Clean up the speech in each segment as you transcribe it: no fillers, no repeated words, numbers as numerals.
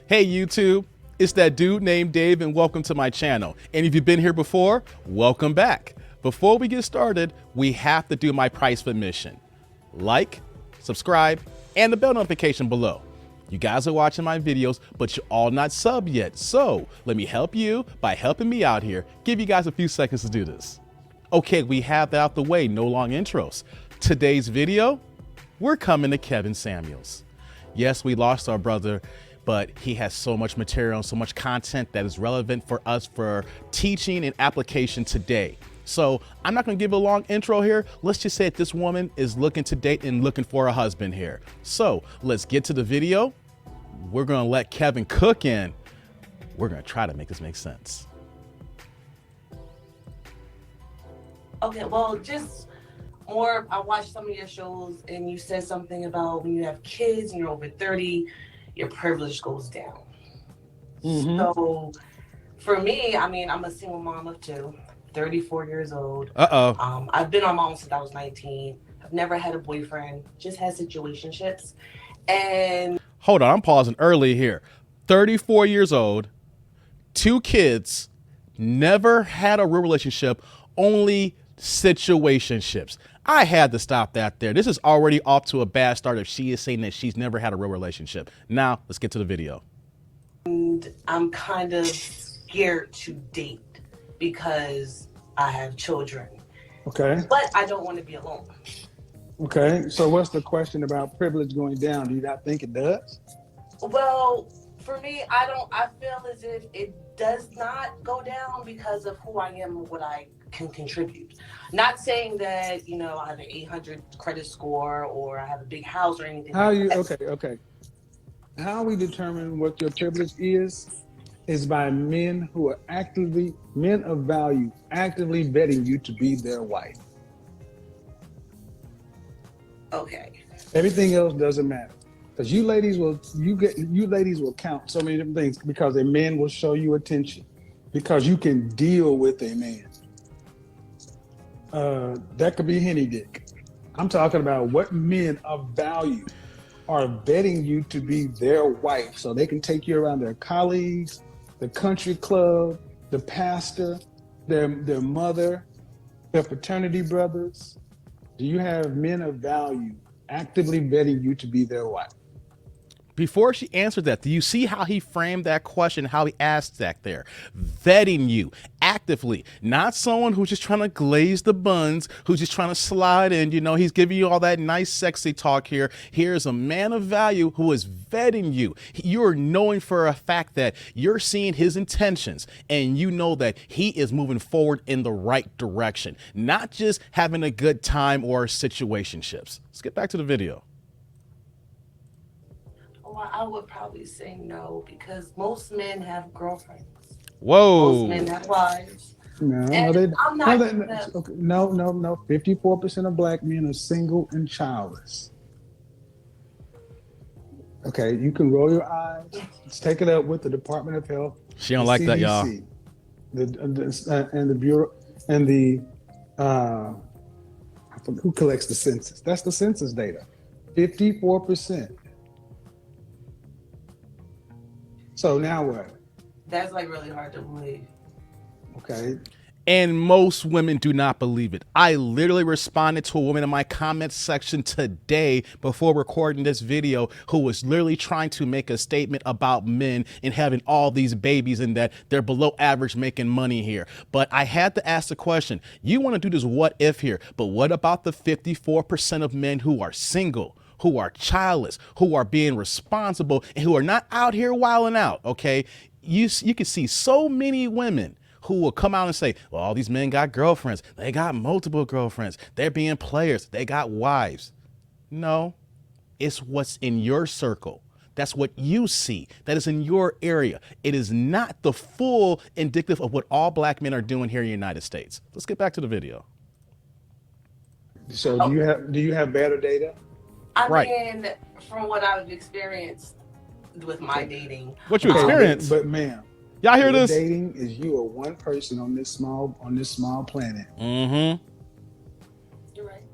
Hey YouTube, it's that dude named Dave and welcome to my channel. And if you've been here before, welcome back. Before we get started, we have to do my price of admission. Like, subscribe, and the bell notification below. You guys are watching my videos, but you're all not sub yet. So let me help you by helping me out here. Give you guys a few seconds to do this. Okay, we have that out the way, no long intros. Today's video, we're coming to Kevin Samuels. Yes, we lost our brother, but he has so much material and so much content that is relevant for us for teaching and application today. So I'm not gonna give a long intro here. Let's just say that this woman is looking to date and looking for a husband here. So let's get to the video. We're gonna let Kevin cook in. We're gonna try to make this make sense. Okay, well, just more, I watched some of your shows and you said something about when you have kids and you're over 30, your privilege goes down. So for me, I mean, I'm a single mom of two, 34 years old. I've been on my own since I was 19. I've never had a boyfriend, just had situationships. And hold on, I'm pausing early here. 34 years old, 2 kids, never had a real relationship, only situationships. I had to stop that there. This is already off to a bad start if she is saying that she's never had a real relationship. Now, let's get to the video. And I'm kind of scared to date because I have children. Okay. But I don't want to be alone. Okay. So what's the question about privilege going down? Do you not think it does? Well, for me, I feel as if it does not go down because of who I am and what I can contribute. Not saying that, you know, I have an 800 credit score or I have a big house or anything. Okay. How we determine what your privilege is by men who are men of value, actively vetting you to be their wife. Okay. Everything else doesn't matter. Because you ladies will count so many different things because a man will show you attention because you can deal with a man. That could be henny dick. I'm talking about what men of value are vetting you to be their wife so they can take you around their colleagues, the country club, the pastor, their mother, their fraternity brothers. Do you have men of value actively vetting you to be their wife? Before she answered that, do you see how he framed that question, how he asked that there? Vetting you actively, not someone who's just trying to glaze the buns, who's just trying to slide in, you know, he's giving you all that nice, sexy talk here. Here's a man of value who is vetting you. You're knowing for a fact that you're seeing his intentions and you know that he is moving forward in the right direction, not just having a good time or situationships. Let's get back to the video. Well, I would probably say no because most men have girlfriends. Whoa. Most men have wives. No, I'm not. okay, no. 54% of black men are single and childless. Okay, you can roll your eyes. Let's take it up with the Department of Health. She don't like that, y'all. And the Bureau and the who collects the census? That's the census data. 54%. So now what? That's like really hard to believe. Okay. And most women do not believe it. I literally responded to a woman in my comment section today before recording this video who was literally trying to make a statement about men and having all these babies and that they're below average making money here. But I had to ask the question, you want to do this what if here, but what about the 54% of men who are single, who are childless, who are being responsible, and who are not out here wilding out, okay? You can see so many women who will come out and say, well, all these men got girlfriends. They got multiple girlfriends. They're being players. They got wives. No, it's what's in your circle. That's what you see. That is in your area. It is not the full indicative of what all black men are doing here in the United States. Let's get back to the video. So do you have better data? I mean, from what I've experienced with my dating. What you experienced? But ma'am, y'all hear this? Dating is you are one person on this small planet. Mm-hmm. You're right.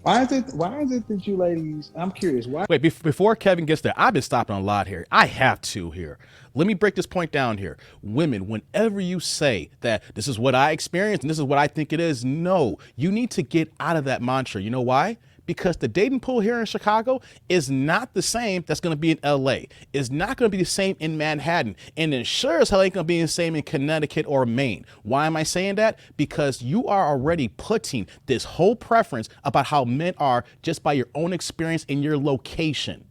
Why is it that you ladies? I'm curious. Why? Wait, before Kevin gets there, I've been stopping a lot here. I have to here. Let me break this point down here. Women, whenever you say that this is what I experienced and this is what I think it is, no, you need to get out of that mantra. You know why? Because the dating pool here in Chicago is not the same that's going to be in LA. It's not going to be the same in Manhattan. And it sure as hell ain't going to be the same in Connecticut or Maine. Why am I saying that? Because you are already putting this whole preference about how men are just by your own experience in your location.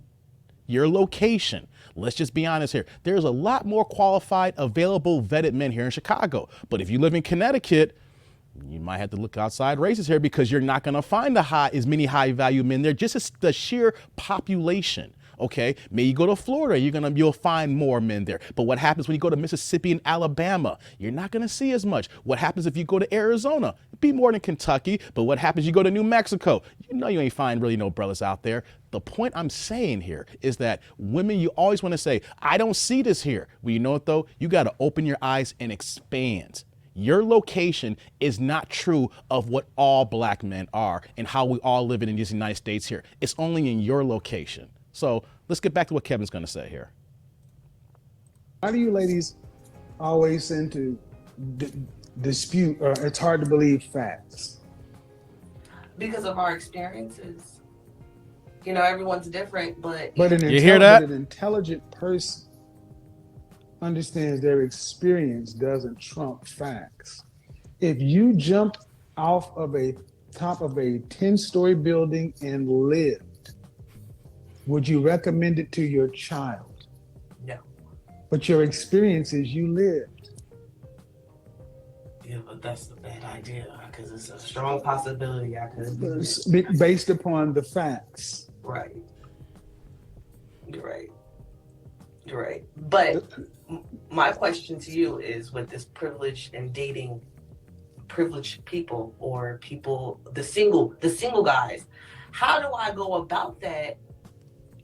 Your location. Let's just be honest here. There's a lot more qualified, available, vetted men here in Chicago. But if you live in Connecticut, you might have to look outside races here because you're not going to find as many high value men there, just as the sheer population. Okay, maybe you go to Florida, you'll find more men there. But what happens when you go to Mississippi and Alabama? You're not going to see as much. What happens if you go to Arizona? It'd be more than Kentucky. But what happens if you go to New Mexico? You know you ain't find really no brothers out there. The point I'm saying here is that women, you always want to say, I don't see this here. Well, you know what though? You got to open your eyes and expand. Your location is not true of what all black men are and how we all live in these United States here. It's only in your location. So let's get back to what Kevin's going to say here. Why do you ladies always tend to dispute, or it's hard to believe facts? Because of our experiences. You know, everyone's different, but you hear that? An intelligent person understands their experience doesn't trump facts. If you jumped off of a top of a 10-story building and lived, would you recommend it to your child? No. But your experience is you lived. Yeah, but that's the bad idea because it's a strong possibility I could. Based upon the facts. Right. You're right. You're right. But my question to you is, with this privilege and dating privileged people or people, the single guys, how do I go about that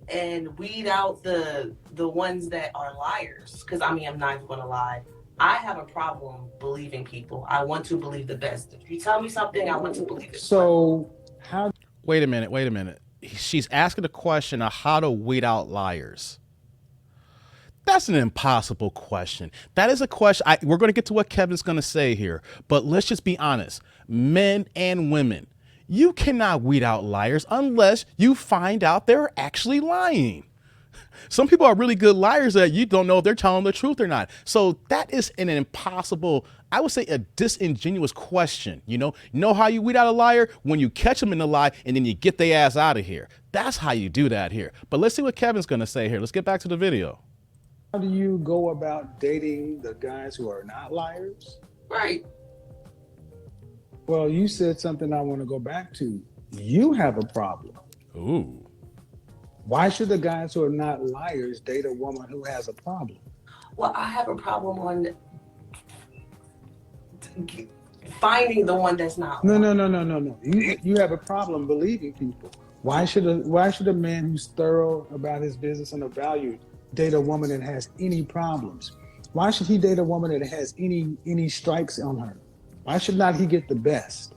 and weed out the ones that are liars? Because I mean, I'm not even gonna lie. I have a problem believing people. I want to believe the best. If you tell me something, I want to believe it. So how? Wait a minute. She's asking the question of how to weed out liars. That's an impossible question. That is a question. We're going to get to what Kevin's going to say here, but let's just be honest. Men and women, you cannot weed out liars unless you find out they're actually lying. Some people are really good liars that you don't know if they're telling the truth or not. So that is an impossible, I would say a disingenuous question. You know how you weed out a liar? When you catch them in the lie and then you get their ass out of here. That's how you do that here. But let's see what Kevin's going to say here. Let's get back to the video. How do you go about dating the guys who are not liars? Right. Well, you said something I want to go back to. You have a problem. Ooh. Why should the guys who are not liars date a woman who has a problem? Well, I have a problem on finding the one that's not. No. You have a problem believing people. Why should a man who's thorough about his business and a value date a woman that has any problems? Why should he date a woman that has any strikes on her? Why should not he get the best?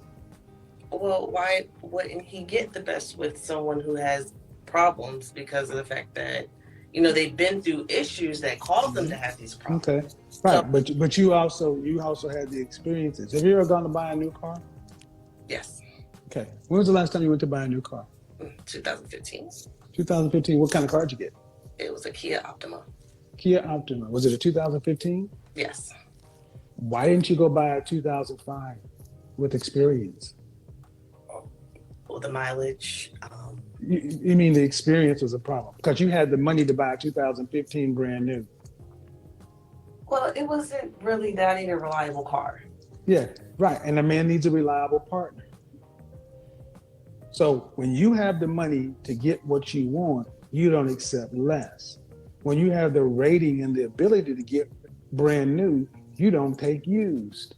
Well, why wouldn't he get the best with someone who has problems because of the fact that, they've been through issues that caused them to have these problems? Okay, right. So, but you also had the experiences. Have you ever gone to buy a new car? Yes. Okay. When was the last time you went to buy a new car? 2015. 2015. What kind of car did you get? It was a Kia Optima. Kia Optima. Was it a 2015? Yes. Why didn't you go buy a 2005 with experience? Well, the mileage. You mean the experience was a problem? Because you had the money to buy a 2015 brand new. Well, it wasn't really that ain't a reliable car. Yeah, right. And a man needs a reliable partner. So when you have the money to get what you want, you don't accept less. When you have the rating and the ability to get brand new, you don't take used.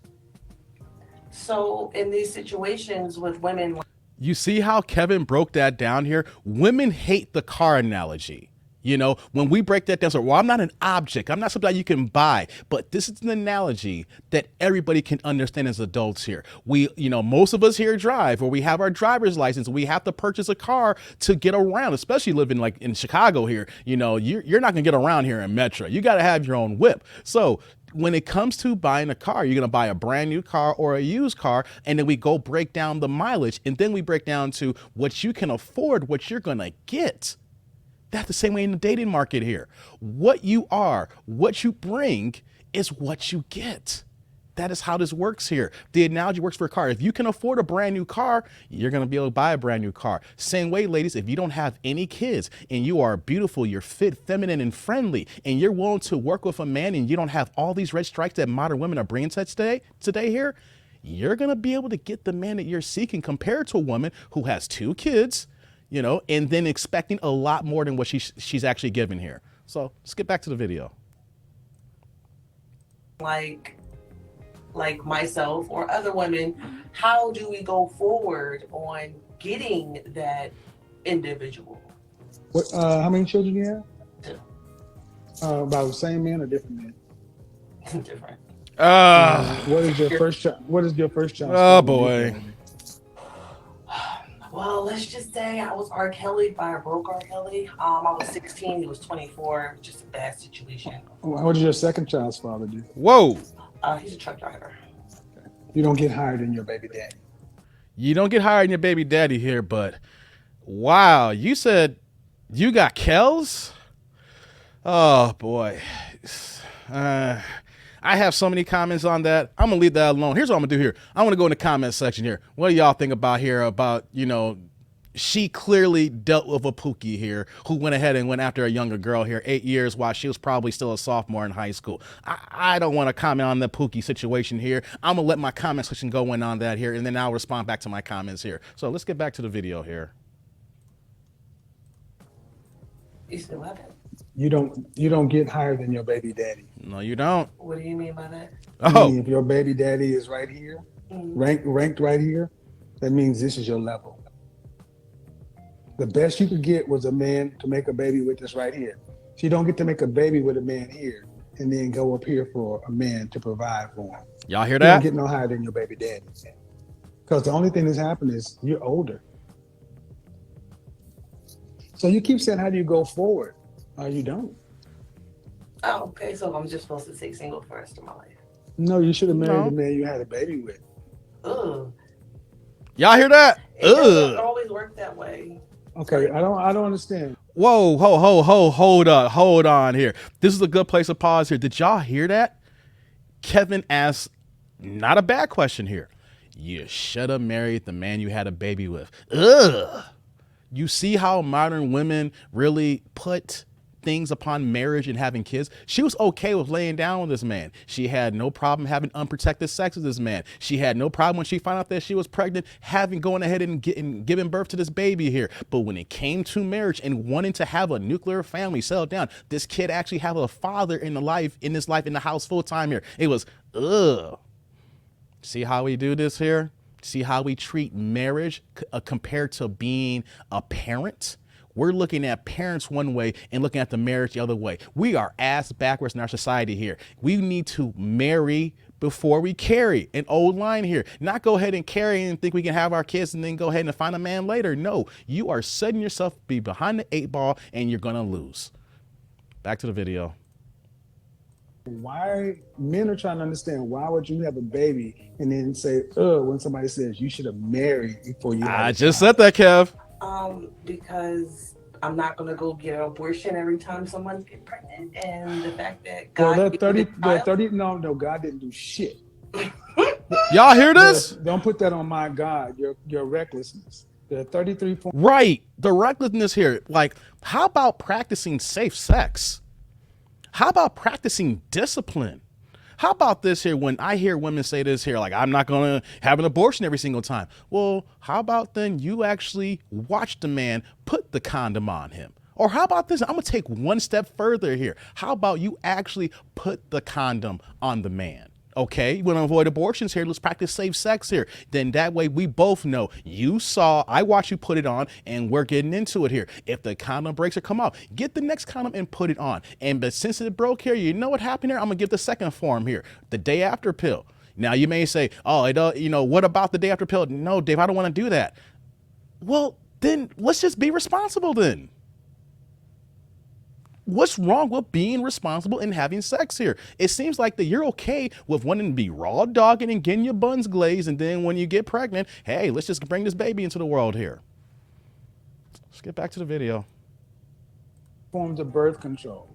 So in these situations with women, You see how Kevin broke that down here? Women hate the car analogy. You know, when we break that down, so, well, I'm not an object. I'm not something that you can buy. But this is an analogy that everybody can understand as adults here. We, you know, most of us here drive, or we have our driver's license. We have to purchase a car to get around, especially living like in Chicago here. You know, you're not going to get around here in Metro. You got to have your own whip. So when it comes to buying a car, you're going to buy a brand new car or a used car, and then we go break down the mileage, and then we break down to what you can afford, what you're going to get. That's the same way in the dating market here. What you are, what you bring is what you get. That is how this works here. The analogy works for a car. If you can afford a brand new car, you're going to be able to buy a brand new car. Same way, ladies, if you don't have any kids and you are beautiful, you're fit, feminine, and friendly, and you're willing to work with a man and you don't have all these red stripes that modern women are bringing to today here, you're going to be able to get the man that you're seeking compared to a woman who has 2 kids, you know, and then expecting a lot more than what she's actually giving here. So let's get back to the video. Like myself or other women, how do we go forward on getting that individual? What, how many children do you have? 2. About the same man or different men? Different. What is your first child? What is your first child? Oh boy. Well, let's just say I was R. Kelly by a broke R. Kelly. I was 16, he was 24, just a bad situation. What did your second child's father do? Whoa. He's a truck driver. You don't get hired in your baby daddy. You don't get hired in your baby daddy here, but wow, you said you got Kells? Oh boy. I have so many comments on that. I'm gonna leave that alone. Here's what I'm gonna do here. I'm gonna go in the comment section here. What do y'all think about here about, you know, she clearly dealt with a Pookie here who went ahead and went after a younger girl here 8 years while she was probably still a sophomore in high school. I don't want to comment on the Pookie situation here. I'm gonna let my comment section go in on that here, and then I'll respond back to my comments here. So let's get back to the video here. You still have it? You don't get hired in your baby daddy. No, you don't. What do you mean by that? Oh, If your baby daddy is right here, ranked right here, that means this is your level. The best you could get was a man to make a baby with this right here. So you don't get to make a baby with a man here and then go up here for a man to provide for him. y'all hear You that? don't get no higher than your baby daddy. Because the only thing that's happened is you're older. So you keep saying, how do you go forward? You don't. Oh, okay. So I'm just supposed to stay single for the rest of my life. No, you should have married No. the man you had a baby with. Ugh. Y'all hear that? It doesn't Ugh. always work that way. Okay, I don't understand. Whoa, hold on here. This is a good place to pause here. Did y'all hear that? Kevin asked, not a bad question here. You should have married the man you had a baby with. Ugh. You see how modern women really put things upon marriage and having kids? She was okay with laying down with this man. She had no problem having unprotected sex with this man. She had no problem when she found out that she was pregnant, going ahead and giving birth to this baby here. But when it came to marriage and wanting to have a nuclear family settled down, this kid actually have a father in the house full time here. It was, ugh. See how we do this here? See how we treat marriage compared to being a parent? We're looking at parents one way and looking at the marriage the other way. We are ass backwards in our society here. We need to marry before we carry. An old line here. Not go ahead and carry and think we can have our kids and then go ahead and find a man later. No, you are setting yourself to be behind the 8 ball and you're going to lose. Back to the video. Why men are trying to understand why would you have a baby and then say, when somebody says you should have married before you had I a just child. said that, Kev. Because I'm not gonna go get an abortion every time someone's get pregnant, and the fact that Well, God that gave me 30, the child- 30, no, God didn't do shit. Y'all hear this? Don't put that on my God, your recklessness. The 33 point. Right. The recklessness here. Like, how about practicing safe sex? How about practicing discipline? How about this here when I hear women say this here, like, I'm not going to have an abortion every single time. Well, how about then you actually watch the man put the condom on him? Or how about this? I'm going to take one step further here. How about you actually put the condom on the man? Okay, you want to avoid abortions here. Let's practice safe sex here. Then that way we both know I watched you put it on, and we're getting into it here. If the condom breaks or come out, get the next condom and put it on. But since it broke here, you know what happened here? I'm going to give the second form here, the day after pill. Now you may say, oh, what about the day after pill? No, Dave, I don't want to do that. Well, then let's just be responsible then. What's wrong with being responsible and having sex here? It seems like that you're okay with wanting to be raw dogging and getting your buns glazed, and then when you get pregnant, hey, let's just bring this baby into the world here. Let's get back to the video. Forms of birth control,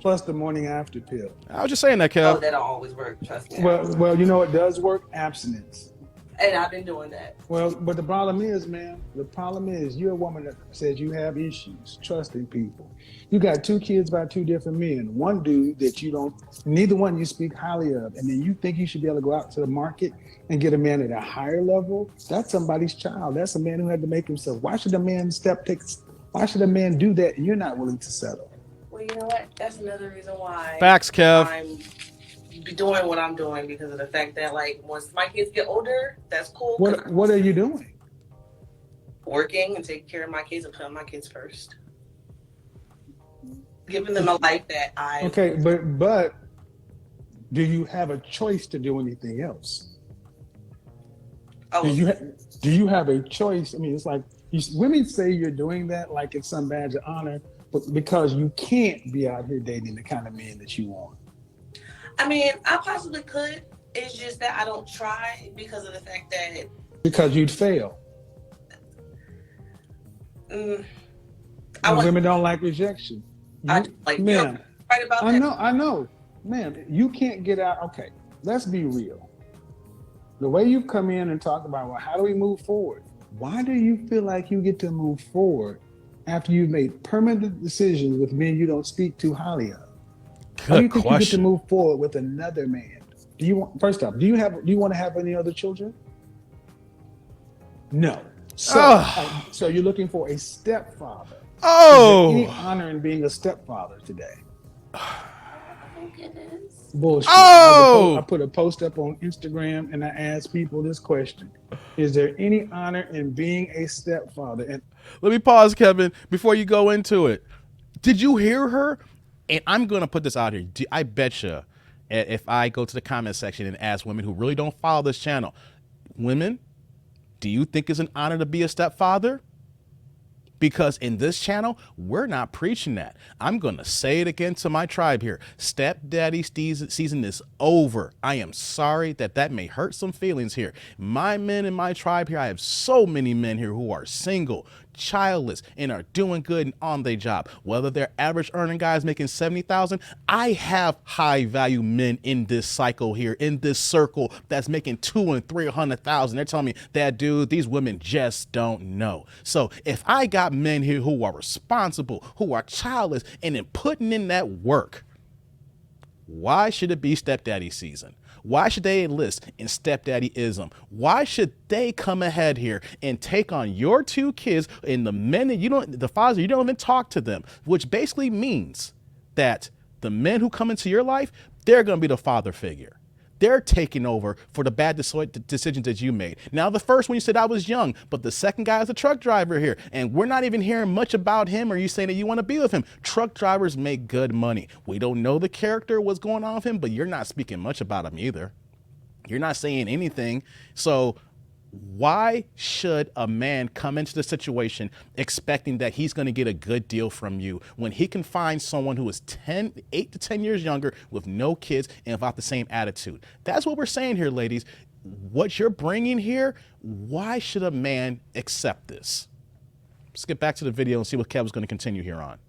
plus the morning after pill. I was just saying that, Kev. Oh, that don't always work. Trust me. Well, you know what does work? Abstinence. And I've been doing that. Well, but the problem is, man, you're a woman that says you have issues trusting people. You got 2 kids by 2 different men. One dude that neither one you speak highly of, and then you think you should be able to go out to the market and get a man at a higher level. That's somebody's child. That's a man who had to make himself. Why should a man do that and you're not willing to settle? Well, you know what? That's another reason why. Facts, Kev. I'm doing what I'm doing because of the fact that, like, once my kids get older, that's cool. What are you doing? Working and taking care of my kids and putting my kids first. Giving them a life that I... Okay, but do you have a choice to do anything else? Oh. Do you have a choice? I mean, it's like women say you're doing that like it's some badge of honor, but because you can't be out here dating the kind of men that you want. I mean, I possibly could. It's just that I don't try because of the fact that... Because you'd fail. Women don't like rejection. Man, you're right about that. I know. Man, you can't get out. Okay, let's be real. The way you come in and talk about, well, how do we move forward? Why do you feel like you get to move forward after you've made permanent decisions with men you don't speak too highly of? How do you think you get to move forward with another man? Do you want to have any other children? No. So you're looking for a stepfather. Oh. Is there any honor in being a stepfather today? I think it is. Bullshit. Oh. I put a post up on Instagram and I asked people this question: is there any honor in being a stepfather? And let me pause, Kevin, before you go into it. Did you hear her? And I'm going to put this out here. I bet you if I go to the comment section and ask women who really don't follow this channel, women, do you think it's an honor to be a stepfather? Because in this channel, we're not preaching that. I'm going to say it again to my tribe here. Stepdaddy season is over. I am sorry that may hurt some feelings here. My men in my tribe here, I have so many men here who are single, childless, and are doing good and on their job. Whether they're average earning guys making $70,000, I have high value men in this cycle here, in this circle that's making $200,000 and $300,000. They're telling me that, dude, these women just don't know. So if I got men here who are responsible, who are childless, and then putting in that work, why should it be stepdaddy season? Why should they enlist in stepdaddyism? Why should they come ahead here and take on your 2 kids and the men that the fathers, you don't even talk to them, which basically means that the men who come into your life, they're going to be the father figure. They're taking over for the bad decisions that you made. Now, the first one you said I was young, but the second guy is a truck driver here, and we're not even hearing much about him, or you saying that you want to be with him. Truck drivers make good money. We don't know the character, what's going on with him, but you're not speaking much about him either. You're not saying anything. So why should a man come into the situation expecting that he's going to get a good deal from you when he can find someone who is 8 to 10 years younger with no kids and about the same attitude? That's what we're saying here, ladies. What you're bringing here, why should a man accept this? Let's get back to the video and see what Kevin's going to continue here on.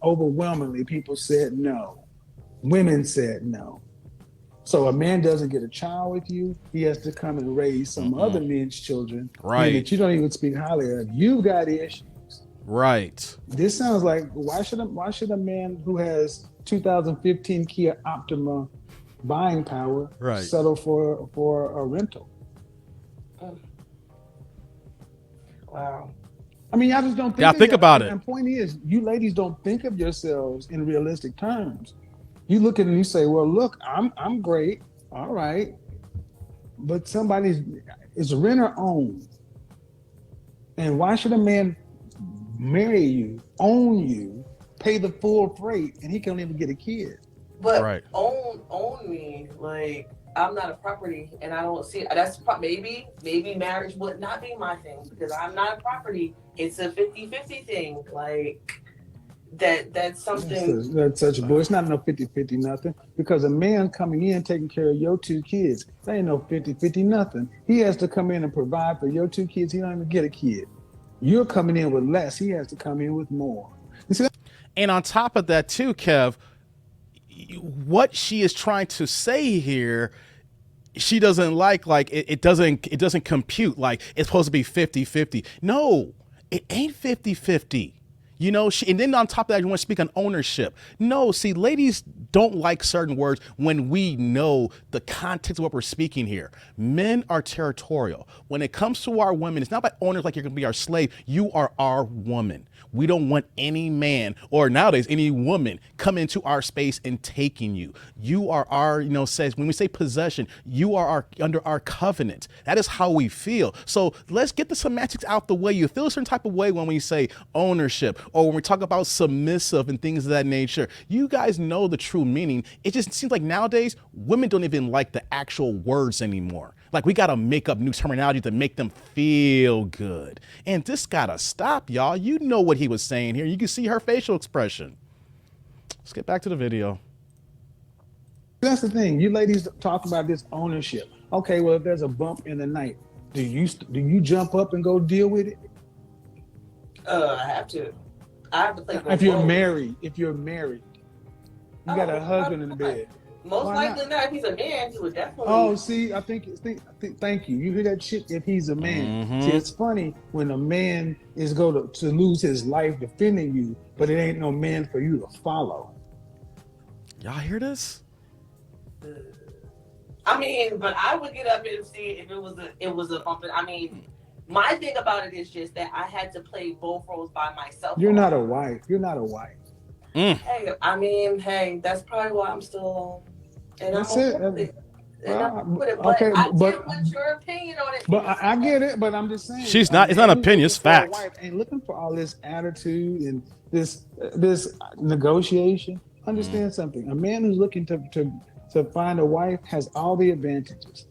Overwhelmingly, people said no. Women said no. So a man doesn't get a child with you. He has to come and raise some other men's children. Right. That you don't even speak highly of. You've got issues. Right. This sounds like, why should a man who has 2015 Kia Optima buying power settle for a rental? Wow. I mean, y'all just don't think about it. And the point is, you ladies don't think of yourselves in realistic terms. You look at it and you say, well, look, I'm great. All right. But somebody's is rent or own. And why should a man marry you, own you, pay the full freight, and he can't even get a kid? But Right. own me, like I'm not a property, and I don't see that's maybe marriage would not be my thing because I'm not a property. It's a 50-50 thing, like that's something. That's such a boy. It's not no 50-50 nothing because a man coming in taking care of your two kids, there ain't no 50-50 nothing. He has to come in and provide for your two kids. He don't even get a kid. You're coming in with less. He has to come in with more. You see, And on top of that too, Kev, what she is trying to say here, she doesn't like it doesn't compute. Like it's supposed to be 50-50. No, it ain't 50-50. You know, and then on top of that, you want to speak on ownership. No, see, ladies don't like certain words when we know the context of what we're speaking here. Men are territorial. When it comes to our women, it's not about owners like you're going to be our slave. You are our woman. We don't want any man or nowadays any woman come into our space and taking you. You are our, says when we say possession, you are under our covenant. That is how we feel. So let's get the semantics out the way. You feel a certain type of way when we say ownership or when we talk about submissive and things of that nature. You guys know the true meaning. It just seems like nowadays women don't even like the actual words anymore. Like we got to make up new terminology to make them feel good. And this got to stop, y'all. You know what he was saying here. You can see her facial expression. Let's get back to the video. that's the thing. You ladies talk about this ownership. Okay, well, if there's a bump in the night, do you jump up and go deal with it? I have to. I have to play. If you're married, you got a husband in the bed. Most likely not. If he's a man, he would definitely. Oh, see, I think thank you. You hear that shit? If he's a man, see, it's funny when a man is going to lose his life defending you, but it ain't no man for you to follow. Y'all hear this? I mean, but I would get up and see if it was a bump. I mean, my thing about it is just that I had to play both roles by myself. You're not a wife. You're not a wife. Hey, I mean, that's probably why I'm still alone. And That's I'm it. okay. But Okay, I but did want your opinion on it. But I get it. But I'm just saying, it's not an opinion, it's fact. Ain't looking for all this attitude and this negotiation. Understand something. A man who's looking to find a wife has all the advantages.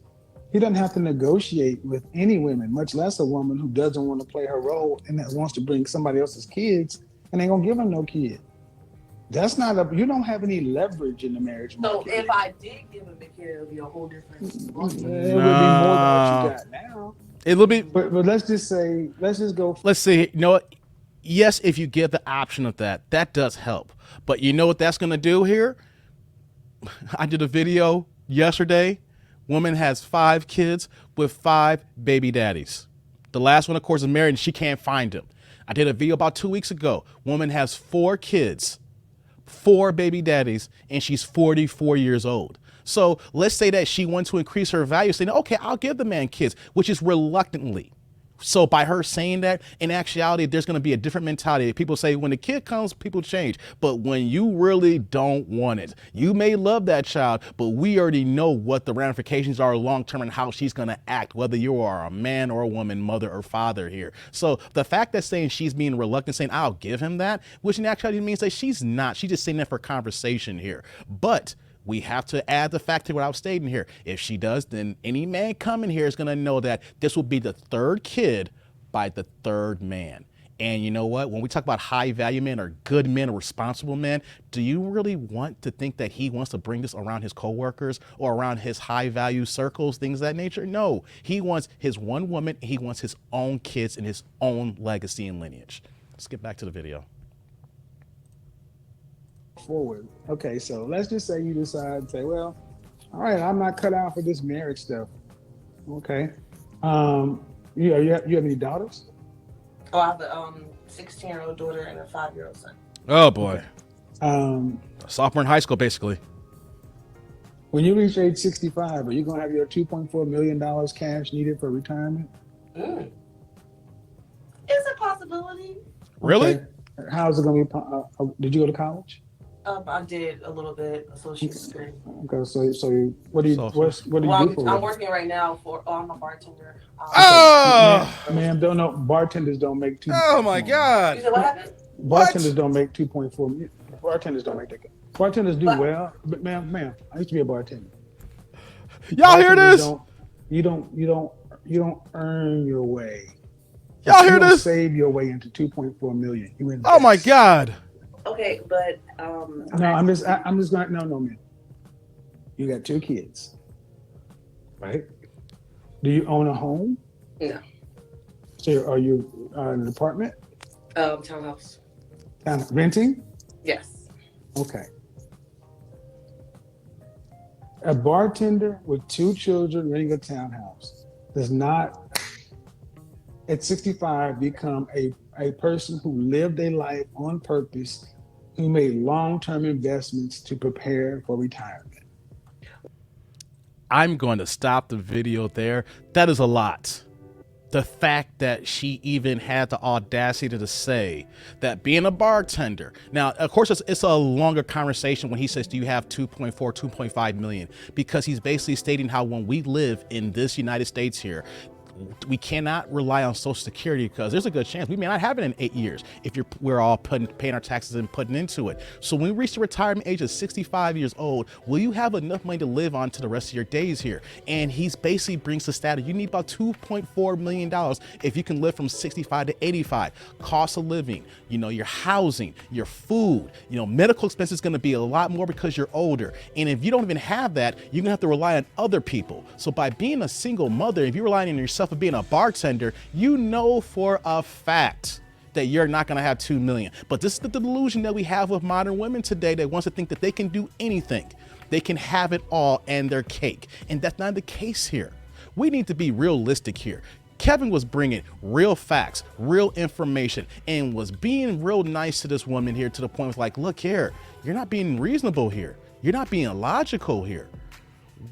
He doesn't have to negotiate with any women, much less a woman who doesn't want to play her role and that wants to bring somebody else's kids and ain't gonna give him no kid. That's not you don't have any leverage in the marriage market. So if I did give him a kid, it would be a whole different. It would be more than what you got now. It'll be. But let's just go. Let's see. You know what? Yes, if you give the option of that does help. But you know what that's going to do here? I did a video yesterday. Woman has 5 kids with 5 baby daddies. The last one, of course, is married and she can't find him. I did a video about 2 weeks ago. Woman has 4 kids, 4 baby daddies, and she's 44 years old. So let's say that she wants to increase her value, saying, okay, I'll give the man kids, which is reluctantly. So by her saying that, in actuality, there's going to be a different mentality. People say when the kid comes, people change. But when you really don't want it, you may love that child, but we already know what the ramifications are long term and how she's going to act, whether you are a man or a woman, mother or father here. So the fact that saying she's being reluctant, saying I'll give him that, which in actuality means that she's not. She's just saying that for conversation here. But we have to add the fact to what I was stating here. If she does, then any man coming here is going to know that this will be the 3rd kid by the 3rd man. And you know what? When we talk about high value men or good men or responsible men, do you really want to think that he wants to bring this around his coworkers or around his high value circles, things of that nature? No, he wants his one woman. He wants his own kids and his own legacy and lineage. Let's get back to the video. Forward. Okay, so let's just say you decide and say, well, all right, I'm not cut out for this marriage stuff. Okay. You have any daughters? Oh, I have a 16-year-old daughter and a 5-year-old son. Oh boy. Sophomore in high school, basically. When you reach age 65, are you gonna have your $2.4 million cash needed for retirement? It's a possibility. Really? Okay. How's it gonna be? Did you go to college? I did a little bit associate's degree. Okay, so what do you So- what do you Well, do for I'm work? working right now for. Oh, I'm a bartender. Okay, Oh, ma'am, don't know. Bartenders don't make two. oh my Come on, man. God. You said what happened? Bartenders What? don't make 2.4 million. Bartenders don't make that. Bartenders do But well, but ma'am, I used to be a bartender. Y'all hear Bartenders this? don't. You don't earn your way. Y'all You hear don't this? save your way into 2.4 million. You Oh my invest. God. okay, but No, I'm just going. No, man. You got 2 kids, right? Do you own a home? No. So are you in an apartment? Townhouse. Renting? Yes. Okay. A bartender with 2 children renting a townhouse does not, at 65, become a person who lived a life on purpose, who made long-term investments to prepare for retirement. I'm going to stop the video there. That is a lot. The fact that she even had the audacity to say that being a bartender. Now, of course, it's a longer conversation when he says, do you have 2.4, 2.5 million? Because he's basically stating how when we live in this United States here, we cannot rely on Social Security because there's a good chance we may not have it in 8 years if we're all paying our taxes and putting into it. So when we reach the retirement age of 65 years old, will you have enough money to live on to the rest of your days here? And he's basically brings the status you need about $2.4 million if you can live from 65 to 85. Cost of living, your housing, your food, medical expenses is going to be a lot more because you're older. And if you don't even have that, you're gonna have to rely on other people. So by being a single mother, if you're relying on yourself of being a bartender, you know for a fact that you're not going to have 2 million. But this is the delusion that we have with modern women today that wants to think that they can do anything. They can have it all and their cake. And that's not the case here. We need to be realistic here. Kevin was bringing real facts, real information, and was being real nice to this woman here to the point of like, look here, you're not being reasonable here. You're not being logical here.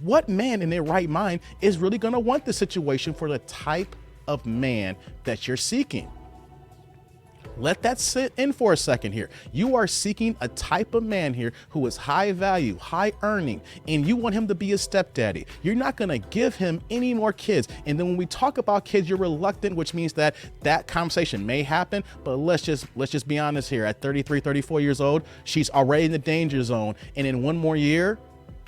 What man in their right mind is really going to want this situation for the type of man that you're seeking? Let that sit in for a second here. You are seeking a type of man here who is high value, high earning, and you want him to be a stepdaddy. You're not going to give him any more kids. And then when we talk about kids, you're reluctant, which means that conversation may happen. But let's just be honest here. At 33, 34 years old, she's already in the danger zone. And in 1 more year,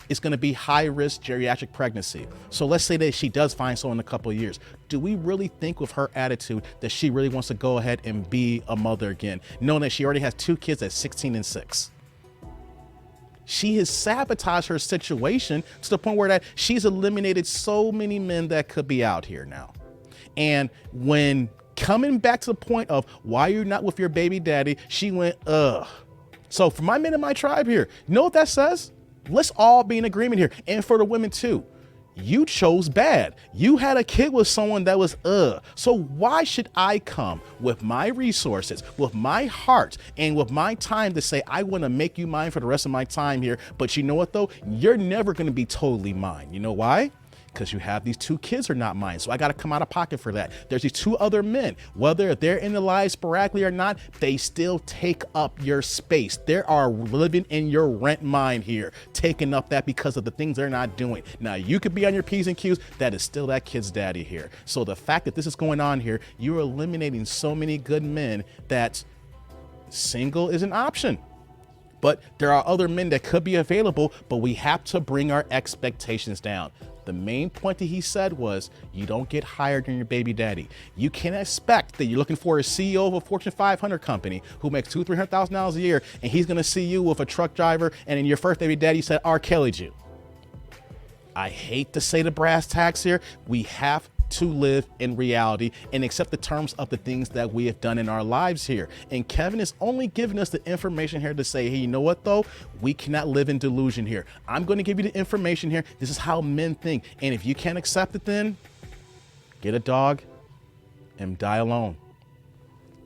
it's going to be high risk geriatric pregnancy. So let's say that she does find someone in a couple of years. Do we really think with her attitude that she really wants to go ahead and be a mother again, knowing that she already has 2 kids at 16 and 6? She has sabotaged her situation to the point where that she's eliminated so many men that could be out here now. And when coming back to the point of why you're not with your baby daddy, she went, ugh. So for my men in my tribe here, you know what that says? Let's all be in agreement here. And for the women too, you chose bad. You had a kid with someone that was so why should I come with my resources, with my heart, and with my time to say I want to make you mine for the rest of my time here? But you know what though? You're never going to be totally mine. You know why? Because you have these 2 kids are not mine. So I got to come out of pocket for that. There's these 2 other men, whether they're in the lives sporadically or not, they still take up your space. They are living in your rent mind here, taking up that because of the things they're not doing. Now you could be on your P's and Q's. That is still that kid's daddy here. So the fact that this is going on here, you're eliminating so many good men that single is an option. But there are other men that could be available, but we have to bring our expectations down. The main point that he said was, you don't get hired than your baby daddy. You can expect that you're looking for a CEO of a Fortune 500 company who makes $200,000 to $300,000 a year, and he's going to see you with a truck driver, and in your first baby daddy, you said R. Kelly'd you. I hate to say the brass tacks here. We have to live in reality and accept the terms of the things that we have done in our lives here. And Kevin is only giving us the information here to say, hey, you know what though? We cannot live in delusion here. I'm going to give you the information here. This is how men think. And if you can't accept it, then get a dog and die alone.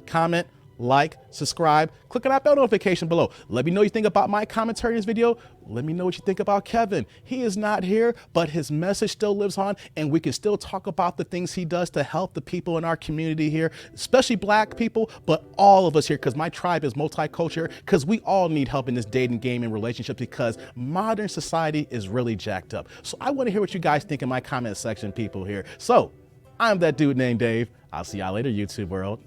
Comment, like, subscribe, click on that bell notification below. Let me know what you think about my commentary in this video. Let me know what you think about Kevin. He is not here, but his message still lives on, and we can still talk about the things he does to help the people in our community here, especially black people, but all of us here, because my tribe is multicultural, because we all need help in this dating game and relationships, because modern society is really jacked up. So I want to hear what you guys think in my comment section, people here. So I'm that dude named Dave. I'll see y'all later, YouTube world.